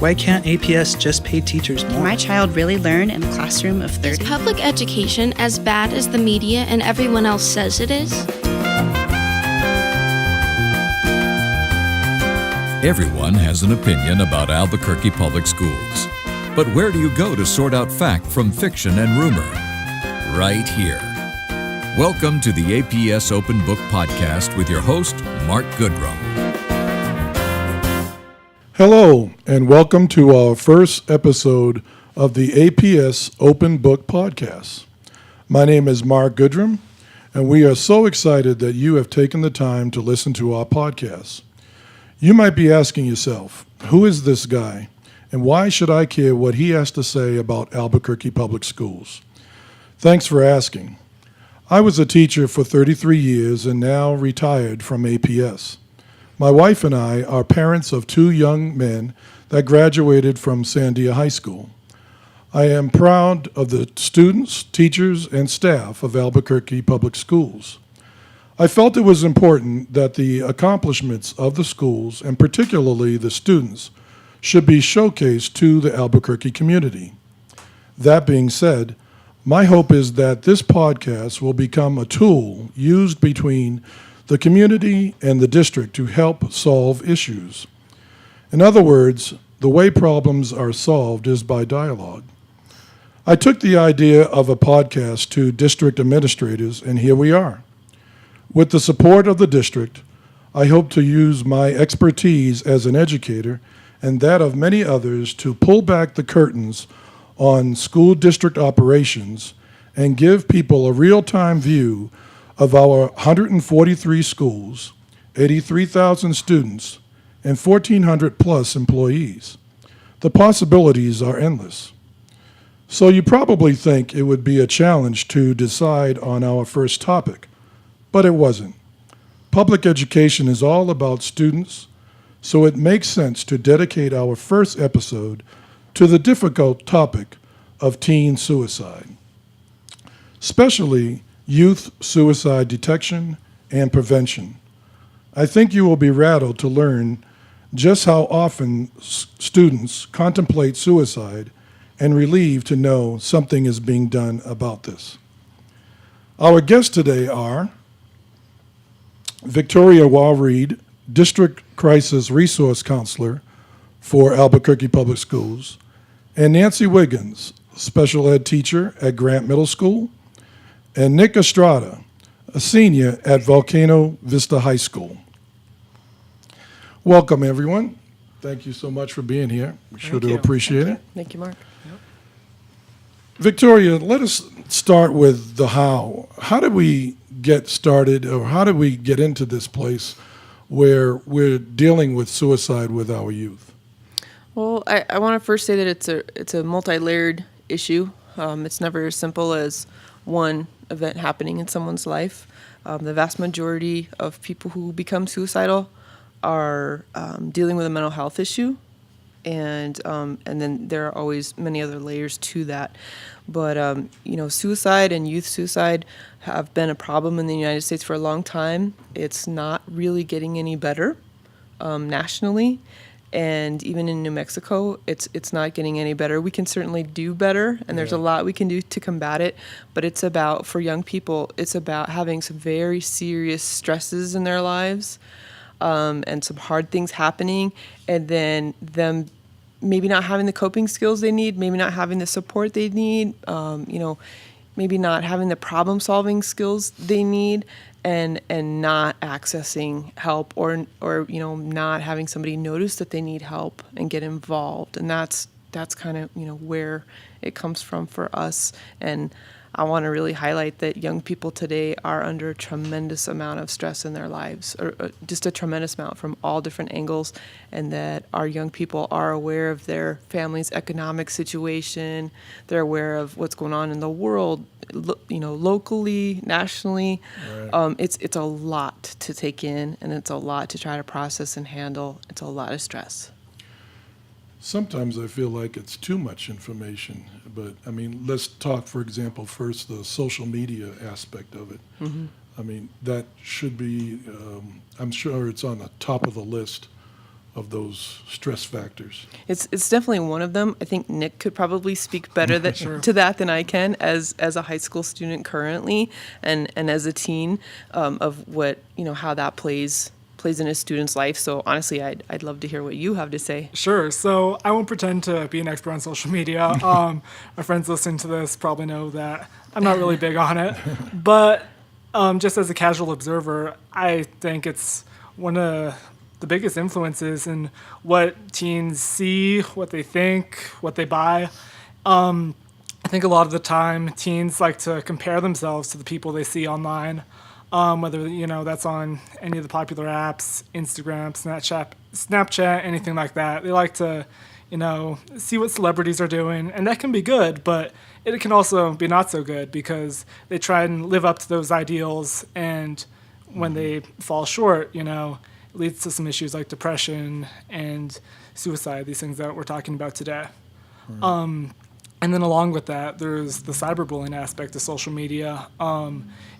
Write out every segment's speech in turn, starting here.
Why can't APS just pay teachers more? Can my child really learn in a classroom of 30? Is public education as bad as the media and everyone else says it is? Everyone has an opinion about Albuquerque Public Schools. But where do you go to sort out fact from fiction and rumor? Right here. Welcome to the APS Open Book podcast with your host, Mark Goodrum. Hello, and welcome to our first episode of the APS Open Book podcast. My name is Mark Goodrum, and we are so excited that you have taken the time to listen to our podcast. You might be asking yourself, who is this guy, and why should I care what he has to say about Albuquerque Public Schools? Thanks for asking. I was a teacher for 33 years and now retired from APS. My wife and I are parents of two young men that graduated from Sandia High School. I am proud of the students, teachers, and staff of Albuquerque Public Schools. I felt it was important that the accomplishments of the schools, and particularly the students, should be showcased to the Albuquerque community. That being said, my hope is that this podcast will become a tool used between the community and the district to help solve issues. In other words, the way problems are solved is by dialogue. I took the idea of a podcast to district administrators, and here we are. With the support of the district, I hope to use my expertise as an educator and that of many others to pull back the curtains on school district operations and give people a real-time view of our 143 schools, 83,000 students, and 1,400 plus employees. The possibilities are endless. So you probably think it would be a challenge to decide on our first topic, but it wasn't. Public education is all about students, so it makes sense to dedicate our first episode to the difficult topic of teen suicide, especially youth suicide detection and prevention. I think you will be rattled to learn just how often students contemplate suicide and relieved to know something is being done about this. Our guests today are Victoria Walreed, District Crisis Resource Counselor for Albuquerque Public Schools, and Nancy Wiggins, Special Ed Teacher at Grant Middle School, and Nick Estrada, a senior at Volcano Vista High School. Welcome, everyone. Thank you so much for being here. We sure do appreciate it. Thank you, Mark. Victoria, let us start with the how. How did we get started, or how did we get into this place where we're dealing with suicide with our youth? Well, I want to first say that it's a multi-layered issue. It's never as simple as one event happening in someone's life. The vast majority of people who become suicidal are dealing with a mental health issue, and then there are always many other layers to that. But suicide and youth suicide have been a problem in the United States for a long time. It's not really getting any better nationally. And even in New Mexico, it's not getting any better. We can certainly do better, and there's a lot we can do to combat it. But it's about, for young people, it's about having some very serious stresses in their lives, and some hard things happening, and then them maybe not having the coping skills they need, maybe not having the support they need, maybe not having the problem-solving skills they need, and not accessing help, or not having somebody notice that they need help and get involved. And that's kind of where it comes from for us. And I want to really highlight that young people today are under a tremendous amount of stress in their lives, or just a tremendous amount from all different angles, and that our young people are aware of their family's economic situation. They're aware of what's going on in the world, locally, nationally. Right. It's a lot to take in, and it's a lot to try to process and handle. It's a lot of stress. Sometimes I feel like it's too much information, but I mean, let's talk, for example, first the social media aspect of it. Mm-hmm. I mean, that should be, I'm sure it's on the top of the list of those stress factors? It's definitely one of them. I think Nick could probably speak better to that than I can as a high school student currently, and as a teen, of what, how that plays in a student's life. So honestly, I'd love to hear what you have to say. Sure. So I won't pretend to be an expert on social media. My friends listening to this probably know that I'm not really big on it. But just as a casual observer, I think it's one of the biggest influences in what teens see, what they think, what they buy. I think a lot of the time teens like to compare themselves to the people they see online. Whether, that's on any of the popular apps, Instagram, Snapchat, anything like that. They like to, see what celebrities are doing, and that can be good, but it can also be not so good because they try and live up to those ideals, and when they fall short, it leads to some issues like depression and suicide, these things that we're talking about today. And then along with that, there's the cyberbullying aspect of social media.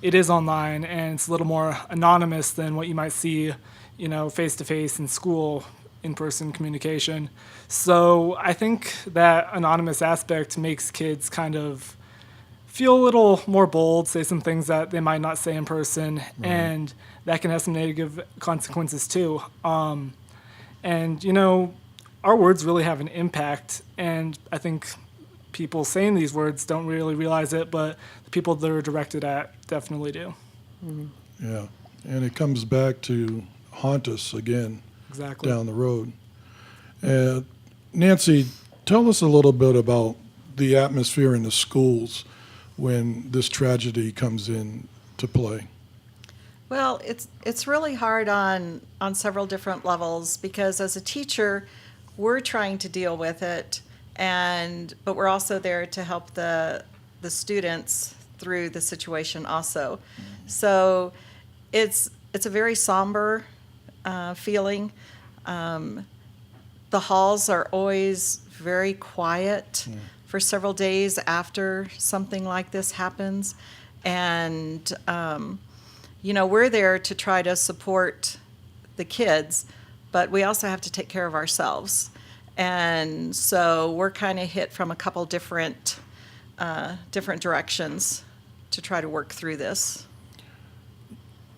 It is online, and it's a little more anonymous than what you might see, face-to-face in school, in-person communication. So I think that anonymous aspect makes kids kind of feel a little more bold, say some things that they might not say in person, and that can have some negative consequences too. And, our words really have an impact, and I think people saying these words don't really realize it, but the people they're directed at definitely do. Yeah, and it comes back to haunt us again down the road. Nancy, tell us a little bit about the atmosphere in the schools when this tragedy comes in to play. Well, it's really hard on several different levels because as a teacher, we're trying to deal with it, but we're also there to help the students through the situation also. So it's a very somber feeling. The halls are always very quiet for several days after something like this happens. And, we're there to try to support the kids, but we also have to take care of ourselves. And so we're kind of hit from a couple different directions to try to work through this.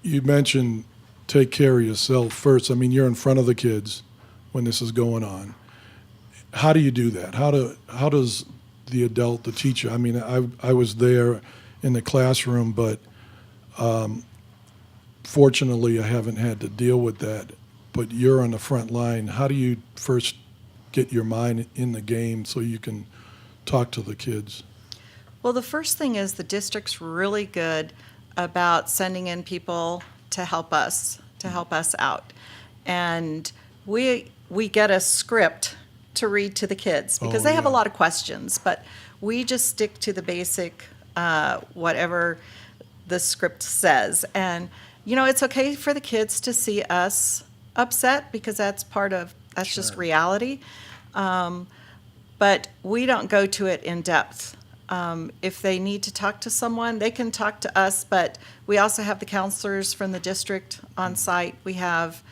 You mentioned take care of yourself first. I mean, you're in front of the kids when this is going on. How do you do that? How does the adult, the teacher, I mean, I was there in the classroom, but fortunately I haven't had to deal with that. But you're on the front line. How do you first get your mind in the game so you can talk to the kids? Well, the first thing is the district's really good about sending in people to help us out. And we get a script to read to the kids because they have a lot of questions, but we just stick to the basic whatever the script says. And, it's okay for the kids to see us upset because that's just reality. But we don't go to it in depth. If they need to talk to someone, they can talk to us, but we also have the counselors from the district on site. We have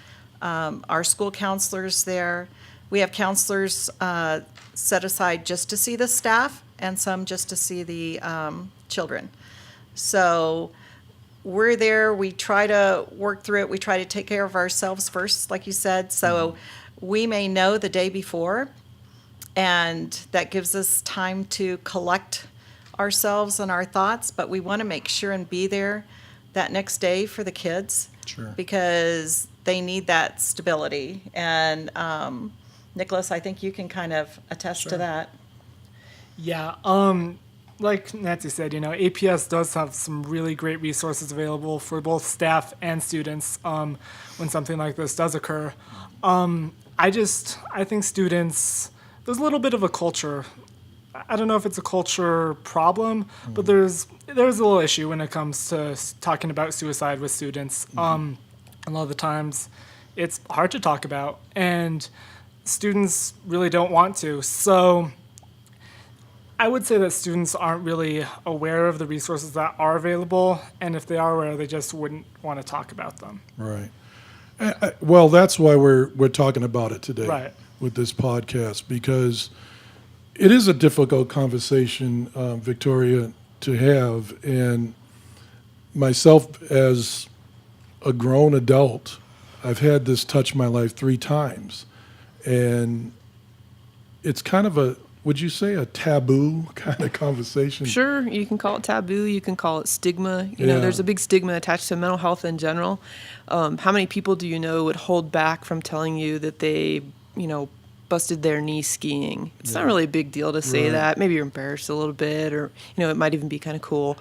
our school counselors there. We have counselors set aside just to see the staff and some just to see the children. So we're there. We try to work through it. We try to take care of ourselves first, like you said. So we may know the day before, and that gives us time to collect ourselves and our thoughts, but we want to make sure and be there that next day for the kids. Sure. Because they need that stability. And Nicholas, I think you can kind of attest to that. Yeah, like Nancy said, APS does have some really great resources available for both staff and students when something like this does occur. I think students, there's a little bit of a culture. I don't know if it's a culture problem, but there's a little issue when it comes to talking about suicide with students. A lot of the times it's hard to talk about, and students really don't want to. So I would say that students aren't really aware of the resources that are available, and if they are aware, they just wouldn't want to talk about them. Right. Well, that's why we're talking about it today Right. with this podcast, because it is a difficult conversation, Victoria, to have. And myself, as a grown adult, I've had this touch my life 3 times. And it's kind of a, would you say, a taboo kind of conversation? Sure, you can call it taboo. You can call it stigma. You know, there's a big stigma attached to mental health in general. How many people do you know would hold back from telling you that they, busted their knee skiing? It's not really a big deal to say that. Maybe you're embarrassed a little bit, or it might even be kind of cool.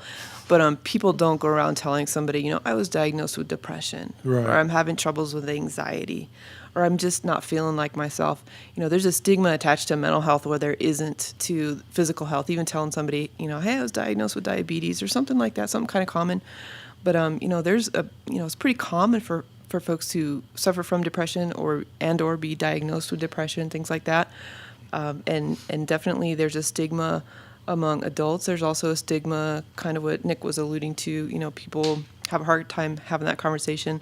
But people don't go around telling somebody, I was diagnosed with depression, or I'm having troubles with anxiety, or I'm just not feeling like myself. There's a stigma attached to mental health where there isn't to physical health. Even telling somebody, hey, I was diagnosed with diabetes or something like that, something kind of common. But there's it's pretty common for folks who suffer from depression or be diagnosed with depression, things like that. And definitely there's a stigma among adults. There's also a stigma, kind of what Nick was alluding to. People have a hard time having that conversation.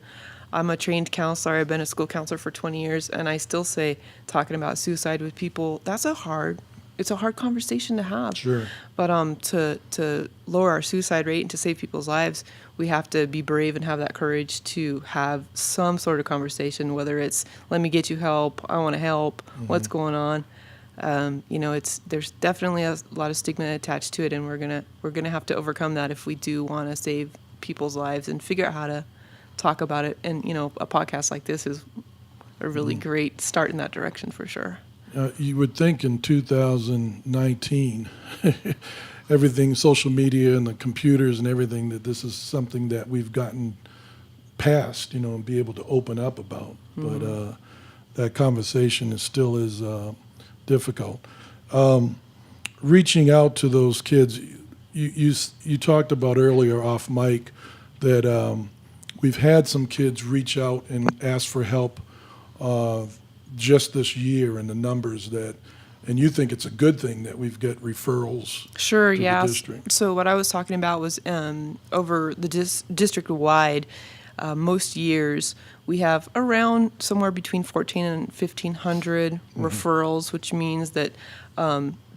I'm a trained counselor. I've been a school counselor for 20 years, and I still say talking about suicide with people, it's a hard conversation to have. Sure. But to lower our suicide rate and to save people's lives, we have to be brave and have that courage to have some sort of conversation, whether it's, let me get you help, I want to help, what's going on. There's definitely a lot of stigma attached to it, and we're gonna have to overcome that if we do want to save people's lives and figure out how to talk about it. And a podcast like this is a really great start in that direction for sure. You would think in 2019, everything, social media and the computers and everything, that this is something that we've gotten past, and be able to open up about. But that conversation still is difficult. Reaching out to those kids, you talked about earlier off mic that we've had some kids reach out and ask for help just this year, and the numbers and you think it's a good thing that we've got referrals. Sure, to yeah. the district. So what I was talking about was over the district-wide, most years we have around somewhere between 1,400 and 1,500 referrals, which means that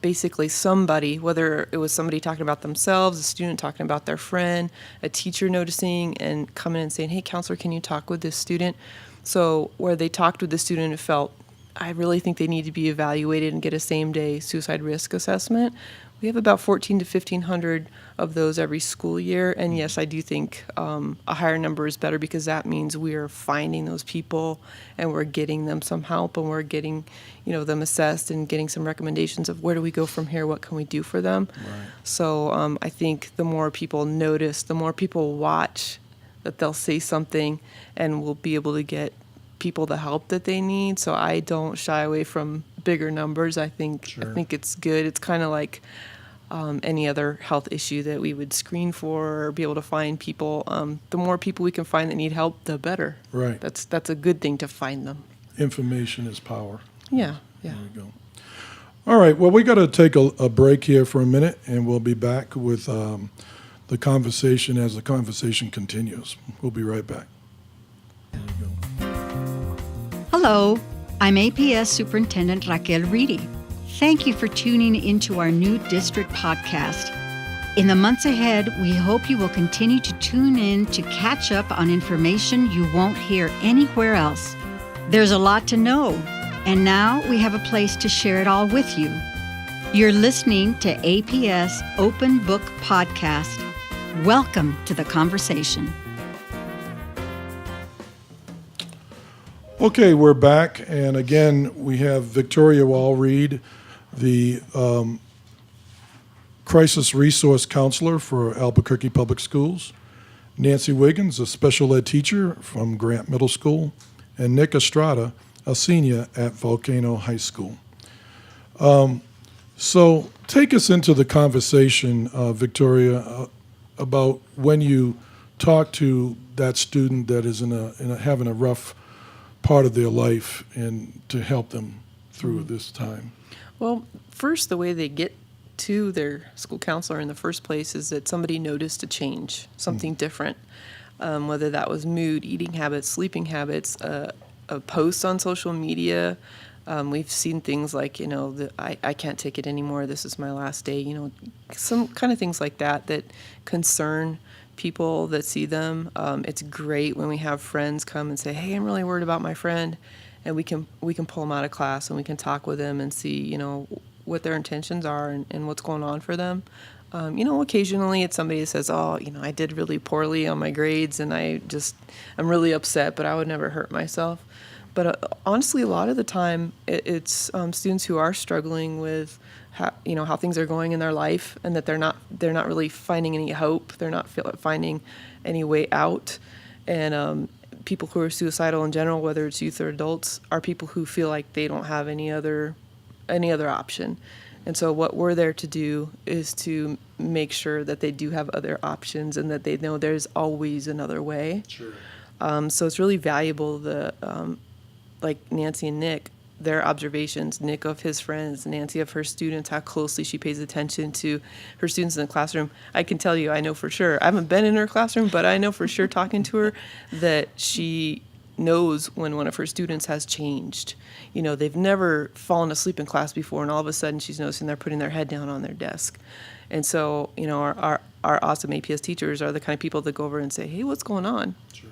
basically somebody, whether it was somebody talking about themselves, a student talking about their friend, a teacher noticing and coming and saying, hey, counselor, can you talk with this student? So where they talked with the student and felt, I really think they need to be evaluated and get a same-day suicide risk assessment. We have about 1,400 to 1,500 of those every school year. And yes, I do think a higher number is better, because that means we are finding those people and we're getting them some help, and we're getting, them assessed and getting some recommendations of where do we go from here, what can we do for them. Right. So I think the more people notice, the more people watch, that they'll say something, and we'll be able to get people the help that they need. So I don't shy away from bigger numbers. I think it's good. It's kind of like any other health issue that we would screen for or be able to find people. The more people we can find that need help, the better. Right. That's a good thing to find them. Information is power. Yeah. There we go. All right. Well, we got to take a break here for a minute, and we'll be back with the conversation as the conversation continues. We'll be right back. There we go. Hello, I'm APS Superintendent Raquel Reedy. Thank you for tuning into our new district podcast. In the months ahead, we hope you will continue to tune in to catch up on information you won't hear anywhere else. There's a lot to know, and now we have a place to share it all with you. You're listening to APS Open Book Podcast. Welcome to the conversation. Okay, we're back, and again, we have Victoria Wall-Reed, the Crisis Resource Counselor for Albuquerque Public Schools, Nancy Wiggins, a special ed teacher from Grant Middle School, and Nick Estrada, a senior at Volcano High School. So take us into the conversation, Victoria, about when you talk to that student that is having a rough part of their life, and to help them through this time. Well, first, the way they get to their school counselor in the first place is that somebody noticed a change, something different. whether that was mood, eating habits, sleeping habits, a post on social media. We've seen things like, I can't take it anymore, this is my last day, some kind of things like that concern people that see them. It's great when we have friends come and say, hey, I'm really worried about my friend, and we can pull them out of class and we can talk with them and see, what their intentions are and what's going on for them. Occasionally it's somebody that says, oh, I did really poorly on my grades and I'm really upset, but I would never hurt myself. But honestly, a lot of the time it's students who are struggling with how things are going in their life, and that they're not really finding any hope. They're not finding any way out. And people who are suicidal in general, whether it's youth or adults, are people who feel like they don't have any other option. And so what we're there to do is to make sure that they do have other options and that they know there's always another way. Sure. So it's really valuable, like Nancy and Nick, their observations, Nick of his friends, Nancy of her students, how closely she pays attention to her students in the classroom. I can tell you, I know for sure, I haven't been in her classroom, but I know for sure talking to her that she knows when one of her students has changed. They've never fallen asleep in class before, and all of a sudden she's noticing they're putting their head down on their desk. And so, our awesome APS teachers are the kind of people that go over and say, hey, what's going on? Sure.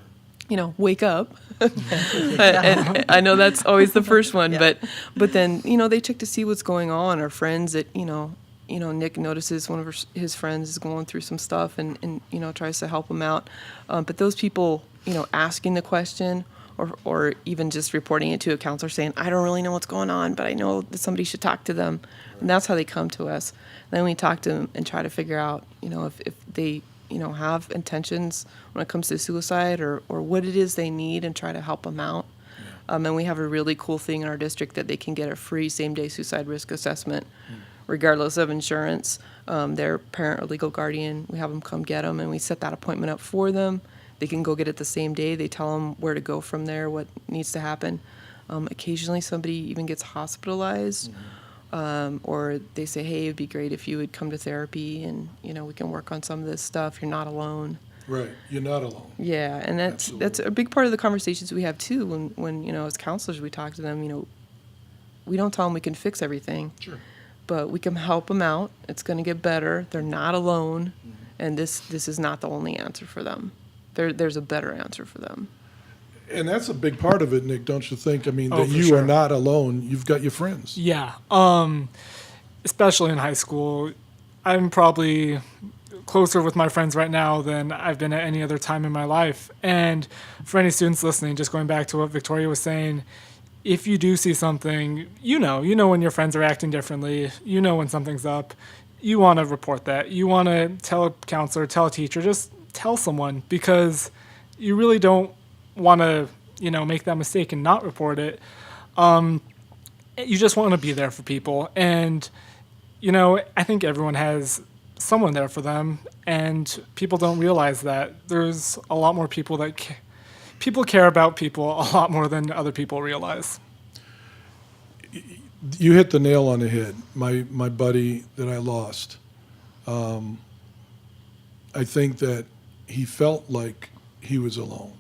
Wake up. And I know that's always the first one, yeah. but then, they check to see what's going on. Our friends that, Nick notices one of his friends is going through some stuff and tries to help him out. But those people, asking the question or even just reporting it to a counselor saying, I don't really know what's going on, but I know that somebody should talk to them. And that's how they come to us. Then we talk to them and try to figure out, if they, have intentions when it comes to suicide or what it is they need, and try to help them out. Yeah. And we have a really cool thing in our district that they can get a free same-day suicide risk assessment, regardless of insurance. Their parent or legal guardian, we have them come get them, and we set that appointment up for them. They can go get it the same day. They tell them where to go from there, what needs to happen. Occasionally somebody even gets hospitalized. Or they say, hey, it'd be great if you would come to therapy and, we can work on some of this stuff. You're not alone. Right. You're not alone. Yeah. And that's a big part of the conversations we have, too, when as counselors, we talk to them, we don't tell them we can fix everything. Sure. But we can help them out. It's going to get better. They're not alone. Mm-hmm. And this is not the only answer for them. There's a better answer for them. And that's a big part of it, Nick, don't you think? I mean, that you sure. are not alone. You've got your friends. Yeah. Especially in high school. I'm probably closer with my friends right now than I've been at any other time in my life. And for any students listening, just going back to what Victoria was saying, if you do see something, you know when your friends are acting differently, when something's up, you want to report that. You want to tell a counselor, tell a teacher, just tell someone, because you really don't want to, make that mistake and not report it. You just want to be there for people. And, I think everyone has someone there for them, and people don't realize that there's a lot more people that people care about people a lot more than other people realize. You hit the nail on the head. My buddy that I lost, I think that he felt like he was alone,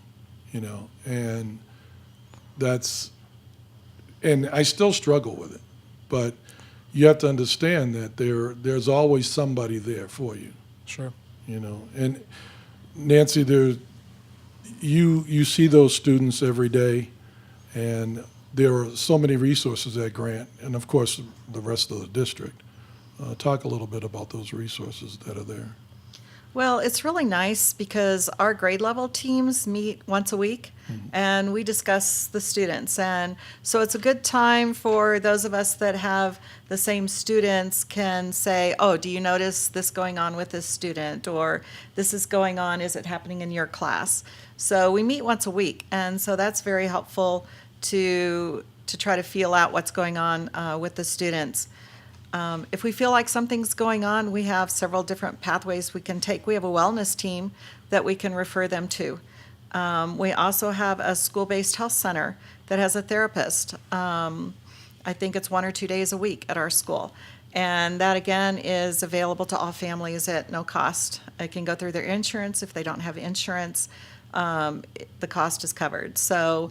and and I still struggle with it, but you have to understand that there's always somebody there for you. Sure. And Nancy, you see those students every day, and there are so many resources at Grant, and of course the rest of the district. Talk a little bit about those resources that are there. Well, it's really nice because our grade level teams meet once a week, and we discuss the students. And so it's a good time for those of us that have the same students can say, oh, do you notice this going on with this student? Or this is going on, is it happening in your class? So we meet once a week, and so that's very helpful to try to feel out what's going on with the students. If we feel like something's going on, we have several different pathways we can take. We have a wellness team that we can refer them to. We also have a school-based health center that has a therapist. I think it's 1 or 2 days a week at our school. And that, again, is available to all families at no cost. It can go through their insurance if they don't have insurance. the cost is covered. So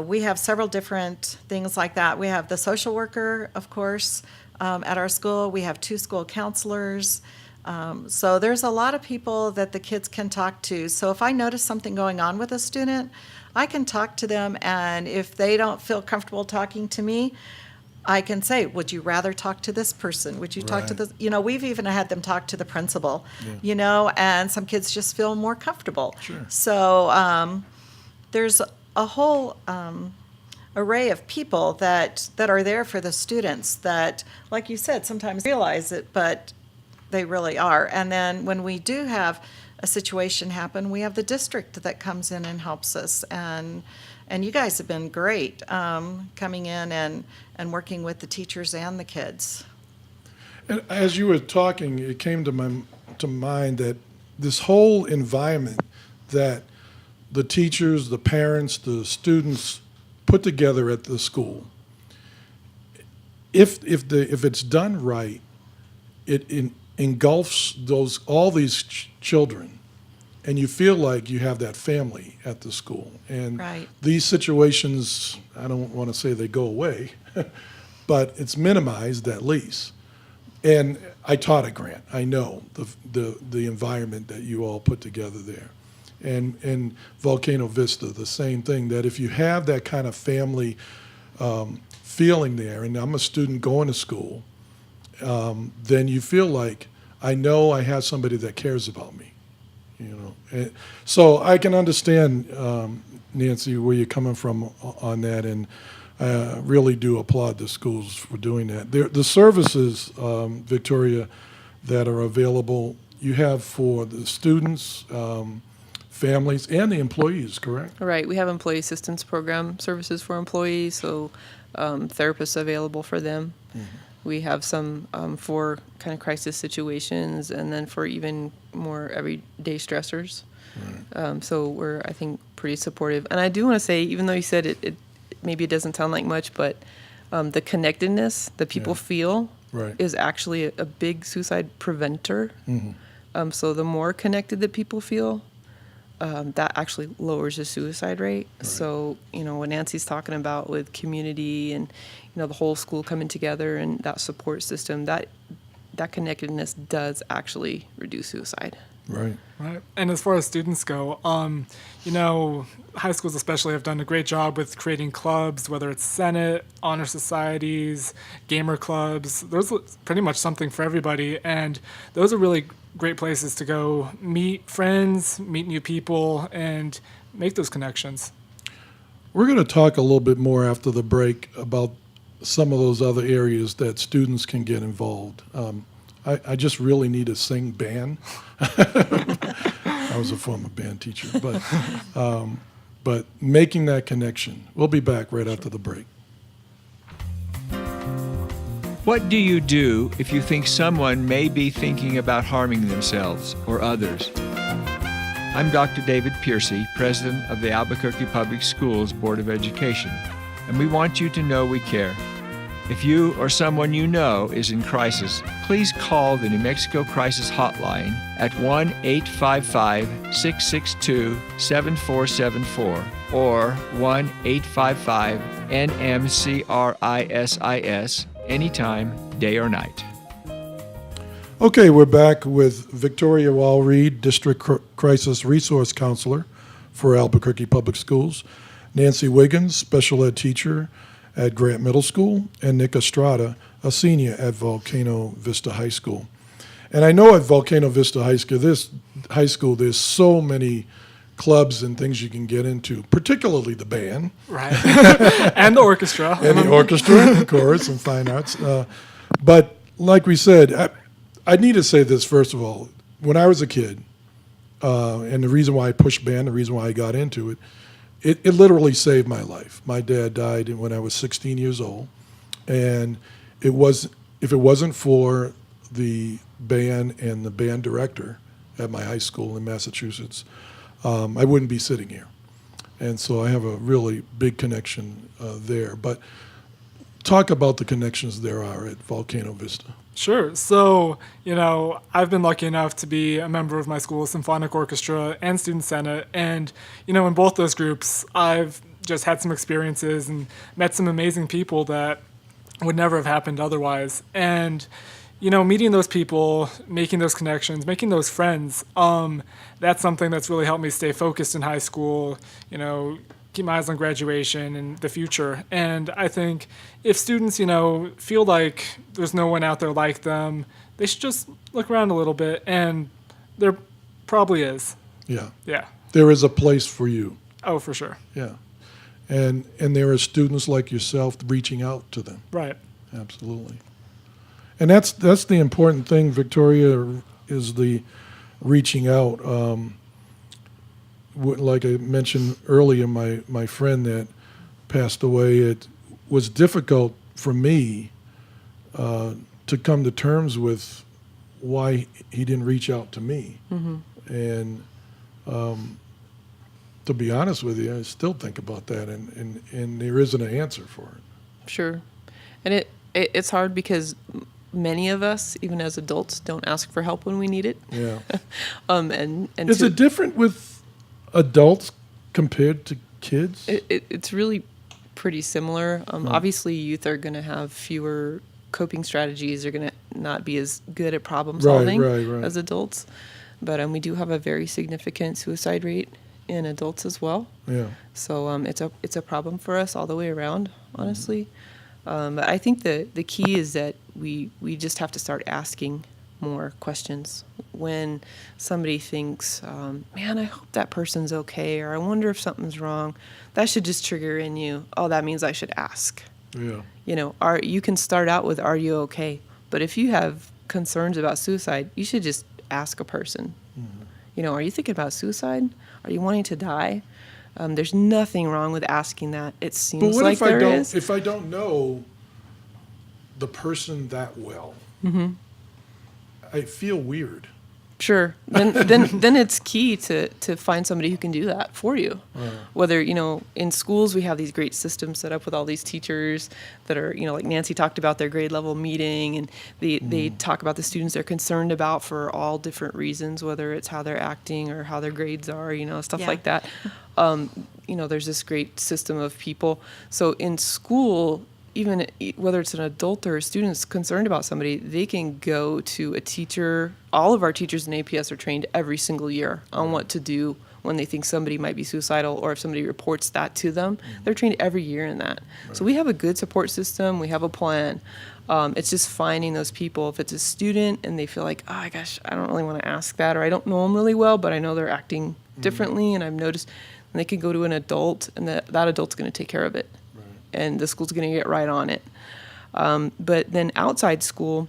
we have several different things like that. We have the social worker, of course, at our school. We have 2 school counselors. So there's a lot of people that the kids can talk to. So if I notice something going on with a student, I can talk to them, and if they don't feel comfortable talking to me, I can say, would you rather talk to this person? Would you talk to this? We've even had them talk to the principal, and some kids just feel more comfortable. Sure. So there's a whole array of people that are there for the students that, like you said, sometimes realize it, but they really are. And then when we do have a situation happen, we have the district that comes in and helps us. And you guys have been great coming in and working with the teachers and the kids. And as you were talking, it came to mind that this whole environment that the teachers, the parents, the students put together at the school, if it's done right, it engulfs all these children, and you feel like you have that family at the school. And Right. these situations, I don't want to say they go away, but it's minimized at least. And I taught at Grant. I know the environment that you all put together there. And Volcano Vista, the same thing, that if you have that kind of family feeling there, and I'm a student going to school, then you feel like, I know I have somebody that cares about me, And so I can understand, Nancy, where you're coming from on that, and I really do applaud the schools for doing that. The services, Victoria, that are available, you have for the students, families, and the employees, correct? Right. We have employee assistance program services for employees, so therapists available for them. Mm-hmm. We have some for kind of crisis situations, and then for even more everyday stressors. Right. So we're, I think, pretty supportive. And I do want to say, even though you said it maybe it doesn't sound like much, but the connectedness that people feel is actually a big suicide preventer. Mm-hmm. So the more connected that people feel, that actually lowers the suicide rate. Right. So, what Nancy's talking about with community and, the whole school coming together and that support system, that connectedness does actually reduce suicide. Right. Right. And as far as students go, high schools especially have done a great job with creating clubs, whether it's Senate, honor societies, gamer clubs. There's pretty much something for everybody. And those are really great places to go meet friends, meet new people, and make those connections. We're going to talk a little bit more after the break about some of those other areas that students can get involved. I just really need a sing band. I was a former band teacher, but making that connection. We'll be back right after the break. What do you do if you think someone may be thinking about harming themselves or others? I'm Dr. David Piercy, President of the Albuquerque Public Schools Board of Education, and we want you to know we care. If you or someone you know is in crisis, please call the New Mexico Crisis Hotline at 1-855-662-7474 or 1-855-NMCRISIS anytime, day or night. Okay, we're back with Victoria Walreed, District Crisis Resource Counselor for Albuquerque Public Schools, Nancy Wiggins, Special Ed Teacher at Grant Middle School, and Nick Estrada, a senior at Volcano Vista High School. And I know at Volcano Vista High School, there's so many clubs and things you can get into, particularly the band. Right. And the orchestra. And the orchestra, of course, and fine arts. But like we said, I need to say this first of all. When I was a kid, and the reason why I pushed band, the reason why I got into it, it literally saved my life. My dad died when I was 16 years old, and if it wasn't for the band and the band director at my high school in Massachusetts, I wouldn't be sitting here. And so I have a really big connection there. But talk about the connections there are at Volcano Vista. Sure. So, I've been lucky enough to be a member of my school's symphonic orchestra and student senate. And, in both those groups, I've just had some experiences and met some amazing people that would never have happened otherwise. And, meeting those people, making those connections, making those friends, that's something that's really helped me stay focused in high school, keep my eyes on graduation and the future. And I think if students, feel like there's no one out there like them, they should just look around a little bit, and there probably is. Yeah. Yeah. There is a place for you. Oh, for sure. Yeah. And there are students like yourself reaching out to them. Right. Absolutely. And that's the important thing, Victoria, is the reaching out. Like I mentioned earlier, my friend that passed away, it was difficult for me to come to terms with why he didn't reach out to me. Mm-hmm. And to be honest with you, I still think about that, and there isn't an answer for it. Sure. And it's hard because many of us, even as adults, don't ask for help when we need it. Yeah. And is it different with adults compared to kids? It's really pretty similar. Obviously, youth are going to have fewer coping strategies. They're going to not be as good at problem solving right. as adults. But we do have a very significant suicide rate in adults as well. Yeah. So it's a problem for us all the way around, honestly. But I think the key is that we just have to start asking more questions. When somebody thinks, man, I hope that person's okay, or I wonder if something's wrong, that should just trigger in you, oh, that means I should ask. Yeah. You can start out with, are you okay? But if you have concerns about suicide, you should just ask a person. Mm-hmm. Are you thinking about suicide? Are you wanting to die? There's nothing wrong with asking that. It seems like there is. If I don't know the person that well, mm-hmm. I feel weird. Sure. Then it's key to find somebody who can do that for you. Right. Whether, in schools we have these great systems set up with all these teachers that are, like Nancy talked about, their grade level meeting, and they talk about the students they're concerned about for all different reasons, whether it's how they're acting or how their grades are, stuff like that. There's this great system of people. So in school, even whether it's an adult or a student concerned about somebody, they can go to a teacher. All of our teachers in APS are trained every single year on what to do when they think somebody might be suicidal, or if somebody reports that to them. They're trained every year in that. Right. So we have a good support system. We have a plan. It's just finding those people. If it's a student and they feel like, oh, gosh, I don't really want to ask that, or I don't know them really well, but I know they're acting differently, and I've noticed, and they could go to an adult, and that adult's going to take care of it. And the school's going to get right on it. But then outside school,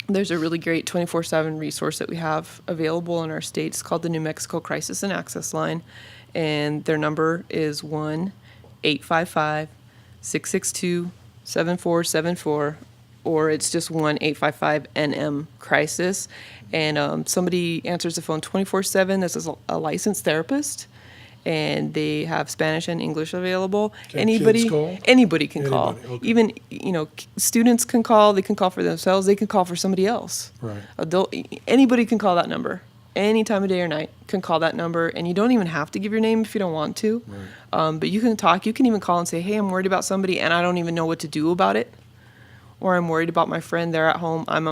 there's a really great 24/7 resource that we have available in our state. It's called the New Mexico Crisis and Access Line. And their number is 1-855-662-7474, or it's just 1-855-NM-CRISIS. And somebody answers the phone 24/7. This is a licensed therapist. And they have Spanish and English available. Anybody can call. Okay. Even students can call. They can call for themselves. They can call for somebody else. Right. Anybody can call that number. Any time of day or night can call that number, and you don't even have to give your name if you don't want to. Right. But you can talk. You can even call and say, "Hey, I'm worried about somebody, and I don't even know what to do about it," or "I'm worried about my friend. They're at home. I'm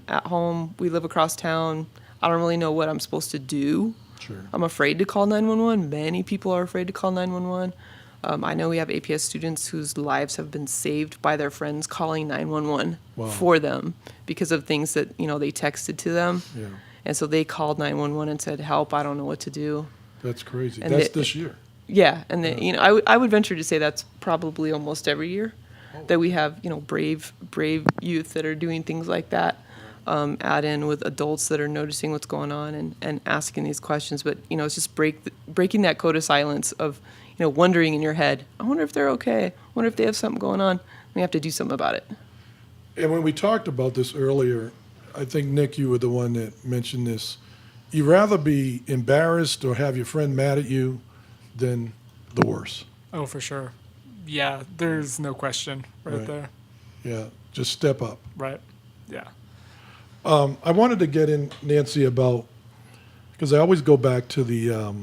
at home. We live across town. I don't really know what I'm supposed to do." Sure. I'm afraid to call 911. Many people are afraid to call 911. I know we have APS students whose lives have been saved by their friends calling 911 for them because of things that they texted to them. Yeah. And so they called 911 and said, "Help! I don't know what to do." That's crazy. And that's this year. Yeah, and I would venture to say that's probably almost every year that we have brave youth that are doing things like that. Add in with adults that are noticing what's going on and asking these questions. But, it's just breaking that code of silence of, wondering in your head, I wonder if they're okay. I wonder if they have something going on. We have to do something about it. And when we talked about this earlier, I think, Nick, you were the one that mentioned this. You'd rather be embarrassed or have your friend mad at you than the worse. Oh, for sure. Yeah, there's no question right there. Yeah, just step up. Right. Yeah. I wanted to get in, Nancy, about, because I always go back to the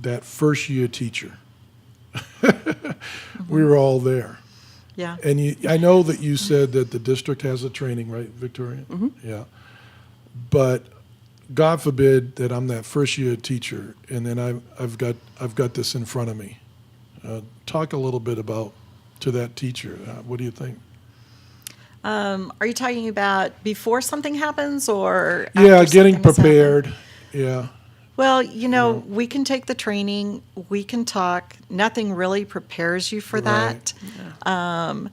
that first year teacher. We were all there. Yeah. And I know that you said that the district has a training, right, Victoria? Mm-hmm. Yeah. But God forbid that I'm that first year teacher, and then I've got this in front of me. Talk a little bit about to that teacher. What do you think? Are you talking about before something happens or Yeah, after getting something has happened? prepared. Yeah. Well, we can take the training, we can talk. Nothing really prepares you for Right. that.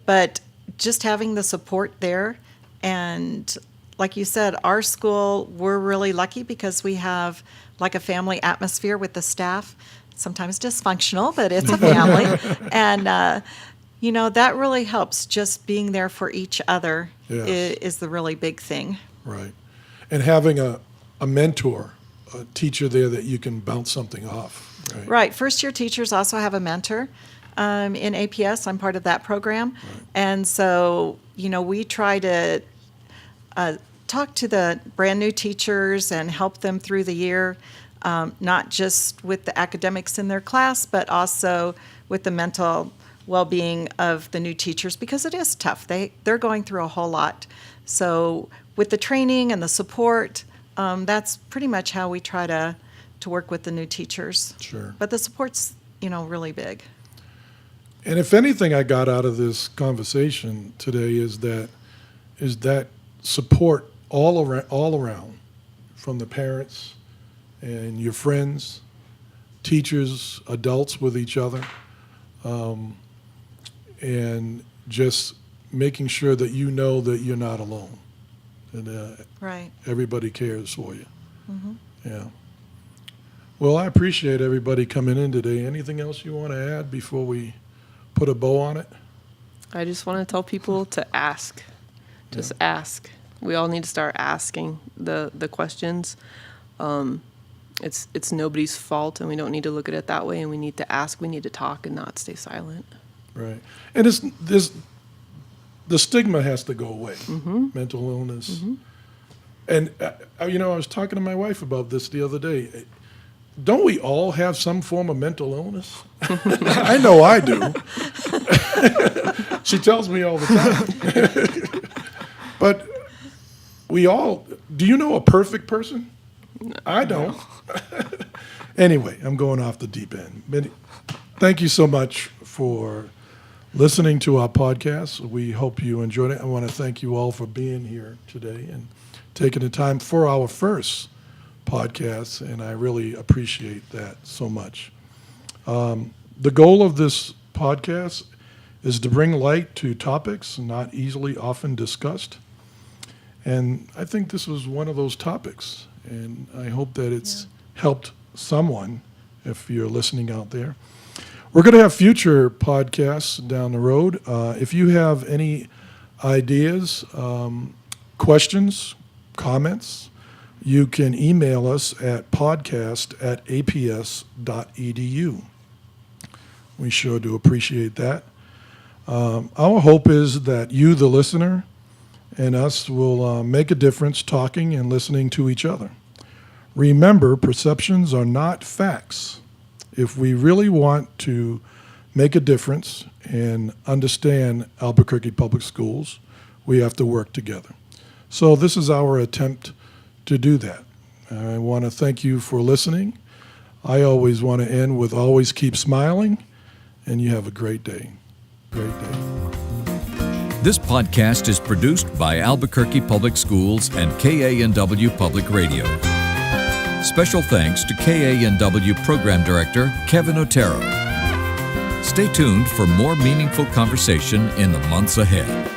But just having the support there, and like you said, our school, we're really lucky because we have like a family atmosphere with the staff. Sometimes dysfunctional, but it's a family. And, that really helps. Just being there for each other Yes. is the really big thing. Right. And having a mentor, a teacher there that you can bounce something off. Right. Right. First year teachers also have a mentor. In APS, I'm part of that program. Right. And so, we try to talk to the brand new teachers and help them through the year, not just with the academics in their class, but also with the mental well-being of the new teachers, because it is tough. They're going through a whole lot. So with the training and the support, that's pretty much how we try to work with the new teachers. Sure. But the support's, really big. And if anything I got out of this conversation today is that support all around, from the parents and your friends, teachers, adults with each other, and just making sure that you know that you're not alone, and Right. everybody cares for you. Mm-hmm. Yeah. Well, I appreciate everybody coming in today. Anything else you want to add before we put a bow on it? I just want to tell people to ask. Just ask. We all need to start asking the questions. It's nobody's fault, and we don't need to look at it that way, and we need to ask. We need to talk and not stay silent. Right. And the stigma has to go away. Mm-hmm. Mental illness. Mm-hmm. And, I was talking to my wife about this the other day. Don't we all have some form of mental illness? I know I do. She tells me all the time. But do you know a perfect person? I don't. Anyway, I'm going off the deep end. Thank you so much for listening to our podcast. We hope you enjoyed it. I want to thank you all for being here today and taking the time for our first podcast, and I really appreciate that so much. The goal of this podcast is to bring light to topics not easily often discussed, and I think this was one of those topics, and I hope that it's helped someone if you're listening out there. We're going to have future podcasts down the road. If you have any ideas, questions, comments, you can email us at podcast@aps.edu. We sure do appreciate that. Our hope is that you, the listener, and us will make a difference talking and listening to each other. Remember, perceptions are not facts. If we really want to make a difference and understand Albuquerque Public Schools, we have to work together. So this is our attempt to do that. I want to thank you for listening. I always want to end with always keep smiling, and you have a great day. Great day. This podcast is produced by Albuquerque Public Schools and KANW Public Radio. Special thanks to KANW Program Director Kevin Otero. Stay tuned for more meaningful conversation in the months ahead.